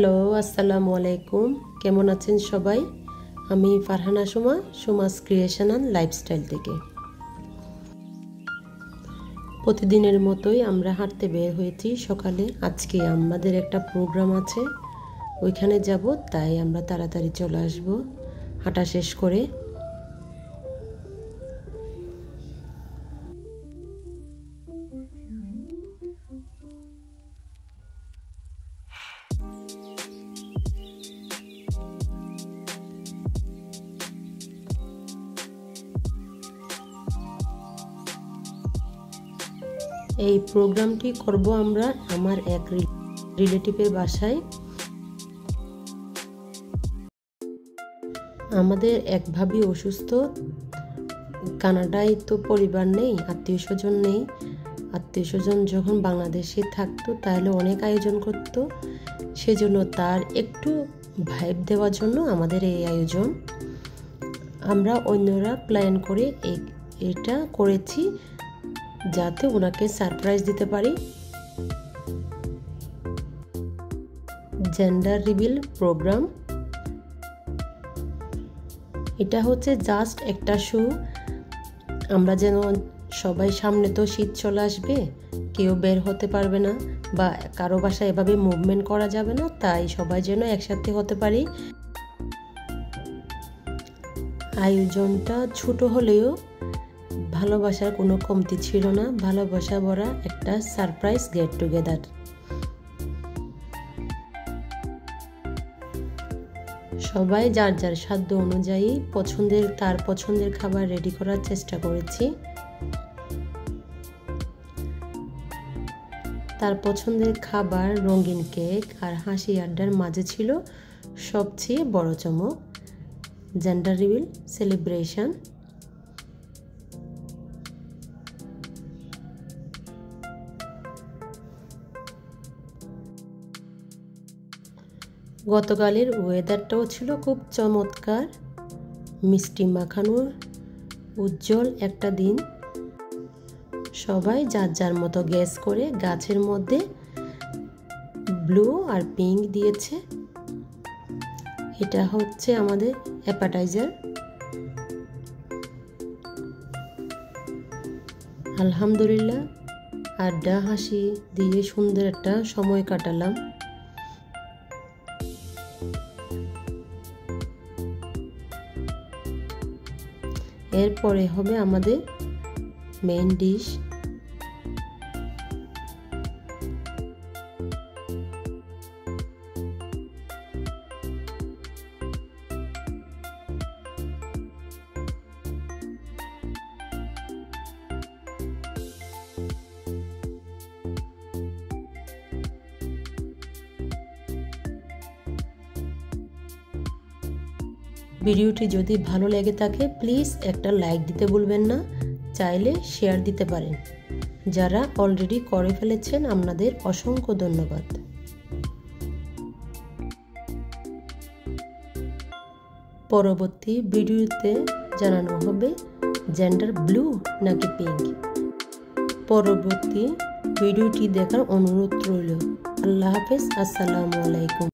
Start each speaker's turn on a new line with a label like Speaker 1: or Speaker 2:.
Speaker 1: Hello, আসসালামু আলাইকুম। কেমন আছেন সবাই? আমি Farhana Suma, Suma's creation and lifestyle থেকে। প্রতিদিনের মতোই আমরা হাঁটতে বের হয়েছি সকালে। আজকে আমাদের একটা প্রোগ্রাম আছে, ওইখানে যাব, তাই আমরা তাড়াতাড়ি চলে আসব হাঁটা শেষ করে। এই প্রোগ্রামটি করব আমরা আমার এক রিলেটিভের বাসায়। আমাদের এক ভাবি অসুস্থ, কানাডায় তো পরিবার নেই, আত্মীয় স্বজন নেই। আত্মীয় স্বজন যখন বাংলাদেশে থাকতো তাহলে অনেক আয়োজন করত, সেজন্য তার একটু ভাইব দেওয়ার জন্য আমাদের এই আয়োজন। আমরা অন্যরা প্ল্যান করে এটা করেছি যাতে ওনাকে সারপ্রাইজ দিতে পারি। জেন্ডার রিভিল প্রোগ্রাম, এটা হচ্ছে জাস্ট একটা শো। আমরা যেন সবাই, সামনে তো শীত চলে আসবে, কেউ বের হতে পারবে না বা কারো বাসায় এভাবে মুভমেন্ট করা যাবে না, তাই সবাই যেন একসাথে হতে পারি। আয়োজনটা ছোট হলেও ভালোবাসার কোনো কমতি ছিল না, ভালোবাসা ভরা একটা সারপ্রাইজ গেট টুগেদার। সবাই যার যার সাধ্য অনুযায়ী তার পছন্দের খাবার রেডি করার চেষ্টা করেছি। তার পছন্দের খাবার রঙিন কেক আর হাসি আড্ডার মাঝে ছিল সবচেয়ে বড় চমক, জেন্ডার রিভিল সেলিব্রেশন। গতকালের ওয়েদারটাও ছিল খুব চমৎকার, মিষ্টি মাখানোর উজ্জ্বল একটা দিন। সবাই যার যার মতো গ্যাস করে গাছের মধ্যে ব্লু আর পিঙ্ক দিয়েছে। এটা হচ্ছে আমাদের অ্যাপাটাইজার। আলহামদুলিল্লাহ, আড্ডা হাসি দিয়ে সুন্দর একটা সময় কাটালাম। এরপরে হবে আমাদের মেইন ডিশ। ভিডিওটি যদি ভালো লেগে থাকে প্লিজ একটা লাইক দিতে ভুলবেন না, চাইলে শেয়ার দিতে পারেন। যারা অলরেডি করে ফেলেছেন আপনাদের অসংখ্য ধন্যবাদ। পরবর্তী ভিডিওতে জানানো হবে জেন্ডার ব্লু নাকি পিঙ্ক। পরবর্তী ভিডিওটি দেখার অনুরোধ রইল। আল্লাহ হাফেজ, আসসালামু আলাইকুম।